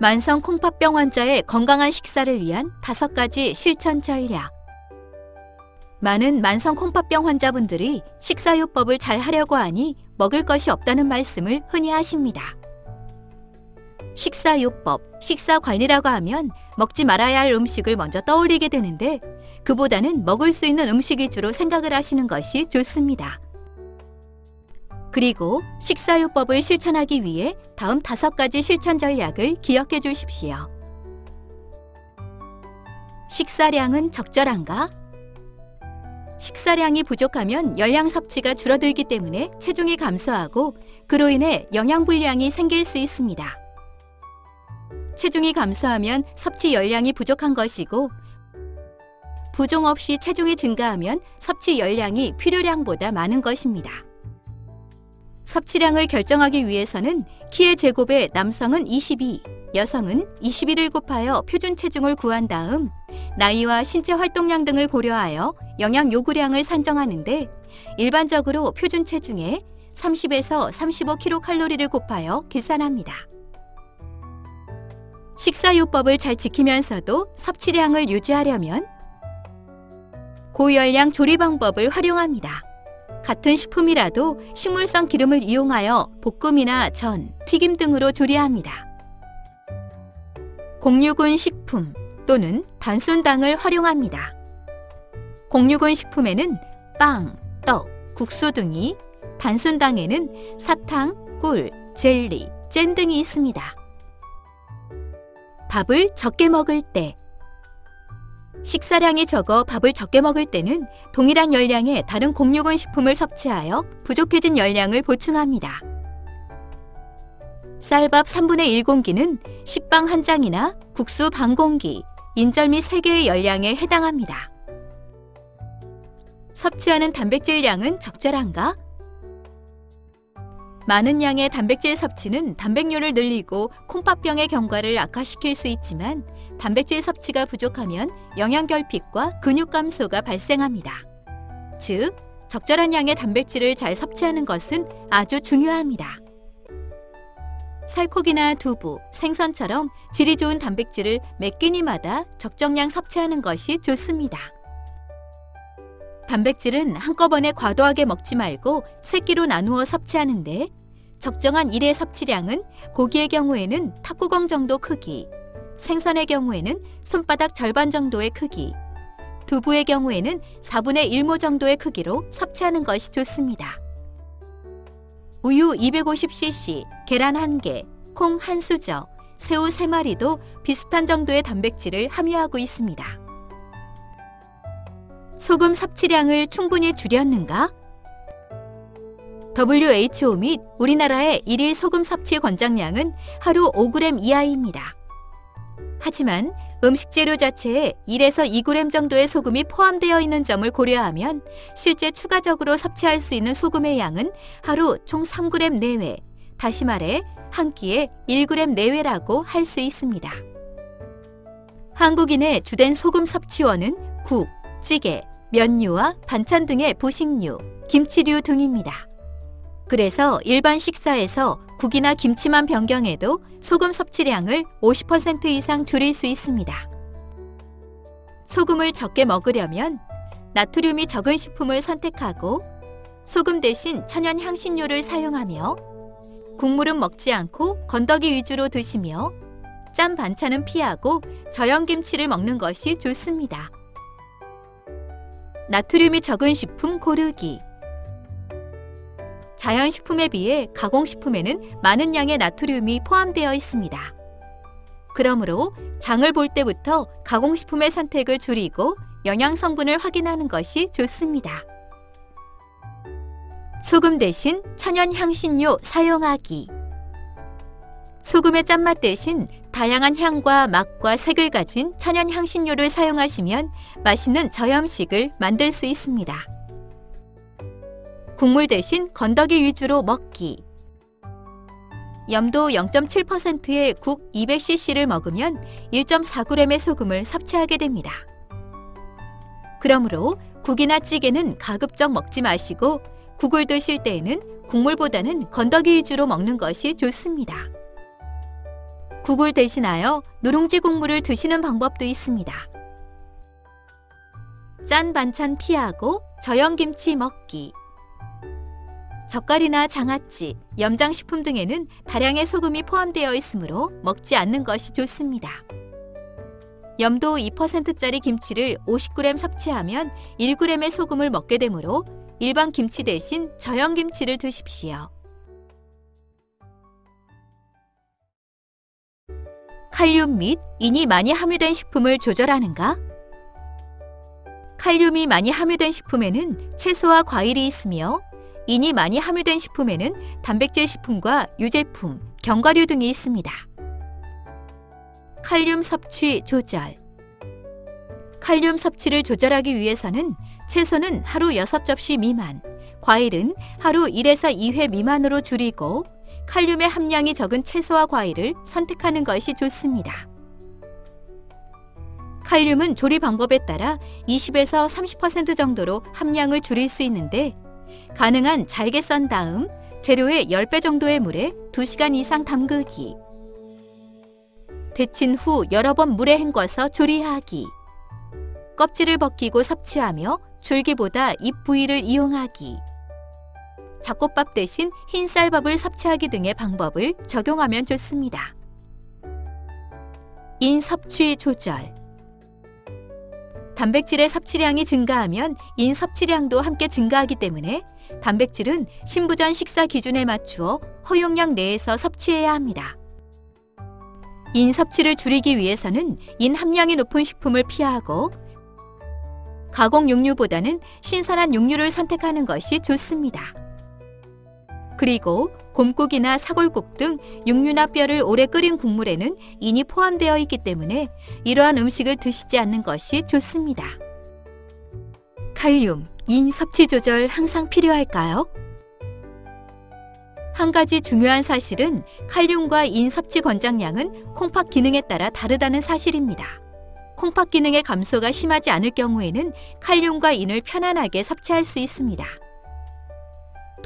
만성 콩팥병 환자의 건강한 식사를 위한 5가지 실천 전략. 많은 만성 콩팥병 환자분들이 식사요법을 잘 하려고 하니 먹을 것이 없다는 말씀을 흔히 하십니다. 식사요법, 식사관리라고 하면 먹지 말아야 할 음식을 먼저 떠올리게 되는데 그보다는 먹을 수 있는 음식 위주로 생각을 하시는 것이 좋습니다. 그리고 식사요법을 실천하기 위해 다음 5가지 실천 전략을 기억해 주십시오. 식사량은 적절한가? 식사량이 부족하면 열량 섭취가 줄어들기 때문에 체중이 감소하고 그로 인해 영양불량이 생길 수 있습니다. 체중이 감소하면 섭취 열량이 부족한 것이고 부종 없이 체중이 증가하면 섭취 열량이 필요량보다 많은 것입니다. 섭취량을 결정하기 위해서는 키의 제곱에 남성은 22, 여성은 21을 곱하여 표준 체중을 구한 다음 나이와 신체 활동량 등을 고려하여 영양 요구량을 산정하는데 일반적으로 표준 체중에 30에서 35kcal를 곱하여 계산합니다. 식사요법을 잘 지키면서도 섭취량을 유지하려면 고열량 조리 방법을 활용합니다. 같은 식품이라도 식물성 기름을 이용하여 볶음이나 전, 튀김 등으로 조리합니다. 공유군 식품 또는 단순당을 활용합니다. 공유군 식품에는 빵, 떡, 국수 등이, 단순당에는 사탕, 꿀, 젤리, 잼 등이 있습니다. 밥을 적게 먹을 때. 식사량이 적어 밥을 적게 먹을 때는 동일한 열량의 다른 공유군 식품을 섭취하여 부족해진 열량을 보충합니다. 쌀밥 3분의 1공기는 식빵 1장이나 국수 반 공기, 인절미 3개의 열량에 해당합니다. 섭취하는 단백질량은 적절한가? 많은 양의 단백질 섭취는 단백뇨를 늘리고 콩팥병의 경과를 악화시킬 수 있지만 단백질 섭취가 부족하면 영양결핍과 근육 감소가 발생합니다. 즉, 적절한 양의 단백질을 잘 섭취하는 것은 아주 중요합니다. 살코기나 두부, 생선처럼 질이 좋은 단백질을 매 끼니마다 적정량 섭취하는 것이 좋습니다. 단백질은 한꺼번에 과도하게 먹지 말고 세끼로 나누어 섭취하는데 적정한 일회 섭취량은 고기의 경우에는 탁구공 정도 크기, 생선의 경우에는 손바닥 절반 정도의 크기, 두부의 경우에는 4분의 1모 정도의 크기로 섭취하는 것이 좋습니다. 우유 250cc, 계란 1개, 콩 1수저, 새우 3마리도 비슷한 정도의 단백질을 함유하고 있습니다. 소금 섭취량을 충분히 줄였는가? WHO 및 우리나라의 일일 소금 섭취 권장량은 하루 5g 이하입니다. 하지만 음식 재료 자체에 1에서 2g 정도의 소금이 포함되어 있는 점을 고려하면 실제 추가적으로 섭취할 수 있는 소금의 양은 하루 총 3g 내외, 다시 말해 한 끼에 1g 내외라고 할 수 있습니다. 한국인의 주된 소금 섭취원은 국, 찌개, 면류와 반찬 등의 부식류, 김치류 등입니다. 그래서 일반 식사에서 국이나 김치만 변경해도 소금 섭취량을 50% 이상 줄일 수 있습니다. 소금을 적게 먹으려면 나트륨이 적은 식품을 선택하고 소금 대신 천연 향신료를 사용하며 국물은 먹지 않고 건더기 위주로 드시며 짠 반찬은 피하고 저염김치를 먹는 것이 좋습니다. 나트륨이 적은 식품 고르기. 자연식품에 비해 가공식품에는 많은 양의 나트륨이 포함되어 있습니다. 그러므로 장을 볼 때부터 가공식품의 선택을 줄이고 영양성분을 확인하는 것이 좋습니다. 소금 대신 천연 향신료 사용하기. 소금의 짠맛 대신 다양한 향과 맛과 색을 가진 천연 향신료를 사용하시면 맛있는 저염식을 만들 수 있습니다. 국물 대신 건더기 위주로 먹기. 염도 0.7%의 국 200cc를 먹으면 1.4g의 소금을 섭취하게 됩니다. 그러므로 국이나 찌개는 가급적 먹지 마시고 국을 드실 때에는 국물보다는 건더기 위주로 먹는 것이 좋습니다. 국을 대신하여 누룽지 국물을 드시는 방법도 있습니다. 짠 반찬 피하고 저염김치 먹기. 젓갈이나 장아찌, 염장식품 등에는 다량의 소금이 포함되어 있으므로 먹지 않는 것이 좋습니다. 염도 2%짜리 김치를 50g 섭취하면 1g의 소금을 먹게 되므로 일반 김치 대신 저염김치를 드십시오. 칼륨 및 인이 많이 함유된 식품을 조절하는가? 칼륨이 많이 함유된 식품에는 채소와 과일이 있으며 인이 많이 함유된 식품에는 단백질 식품과 유제품, 견과류 등이 있습니다. 칼륨 섭취 조절. 칼륨 섭취를 조절하기 위해서는 채소는 하루 6접시 미만, 과일은 하루 1에서 2회 미만으로 줄이고 칼륨의 함량이 적은 채소와 과일을 선택하는 것이 좋습니다. 칼륨은 조리 방법에 따라 20에서 30% 정도로 함량을 줄일 수 있는데 가능한 잘게 썬 다음 재료의 10배 정도의 물에 2시간 이상 담그기. 데친 후 여러 번 물에 헹궈서 조리하기. 껍질을 벗기고 섭취하며 줄기보다 잎 부위를 이용하기. 잡곡밥 대신 흰쌀밥을 섭취하기 등의 방법을 적용하면 좋습니다. 인 섭취 조절. 단백질의 섭취량이 증가하면 인 섭취량도 함께 증가하기 때문에 단백질은 신부전 식사 기준에 맞추어 허용량 내에서 섭취해야 합니다. 인 섭취를 줄이기 위해서는 인 함량이 높은 식품을 피하고 가공 육류보다는 신선한 육류를 선택하는 것이 좋습니다. 그리고 곰국이나 사골국 등 육류나 뼈를 오래 끓인 국물에는 인이 포함되어 있기 때문에 이러한 음식을 드시지 않는 것이 좋습니다. 칼륨, 인 섭취 조절 항상 필요할까요? 한 가지 중요한 사실은 칼륨과 인 섭취 권장량은 콩팥 기능에 따라 다르다는 사실입니다. 콩팥 기능의 감소가 심하지 않을 경우에는 칼륨과 인을 편안하게 섭취할 수 있습니다.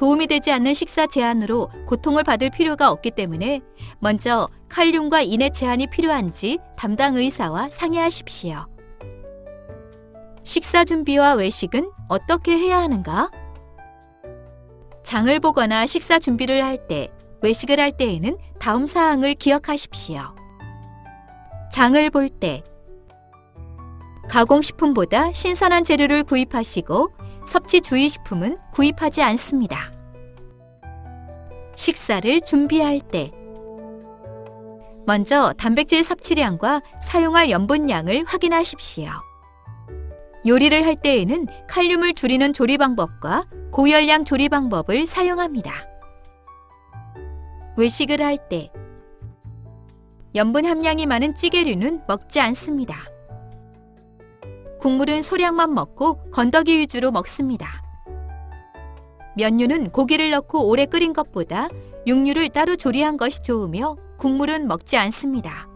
도움이 되지 않는 식사 제한으로 고통을 받을 필요가 없기 때문에 먼저 칼륨과 인의 제한이 필요한지 담당 의사와 상의하십시오. 식사 준비와 외식은 어떻게 해야 하는가? 장을 보거나 식사 준비를 할 때, 외식을 할 때에는 다음 사항을 기억하십시오. 장을 볼 때, 가공식품보다 신선한 재료를 구입하시고 섭취 주의 식품은 구입하지 않습니다. 식사를 준비할 때, 먼저 단백질 섭취량과 사용할 염분량을 확인하십시오. 요리를 할 때에는 칼륨을 줄이는 조리 방법과 고열량 조리 방법을 사용합니다. 외식을 할 때, 염분 함량이 많은 찌개류는 먹지 않습니다. 국물은 소량만 먹고 건더기 위주로 먹습니다. 면류는 고기를 넣고 오래 끓인 것보다 육류를 따로 조리한 것이 좋으며 국물은 먹지 않습니다.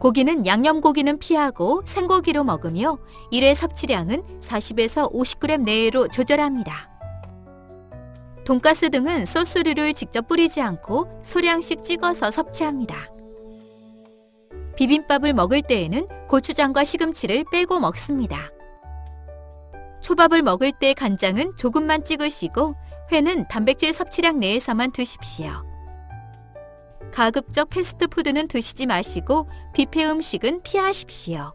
고기는 양념고기는 피하고 생고기로 먹으며 일회 섭취량은 40에서 50g 내외로 조절합니다. 돈가스 등은 소스류를 직접 뿌리지 않고 소량씩 찍어서 섭취합니다. 비빔밥을 먹을 때에는 고추장과 시금치를 빼고 먹습니다. 초밥을 먹을 때 간장은 조금만 찍으시고 회는 단백질 섭취량 내에서만 드십시오. 가급적 패스트푸드는 드시지 마시고 뷔페 음식은 피하십시오.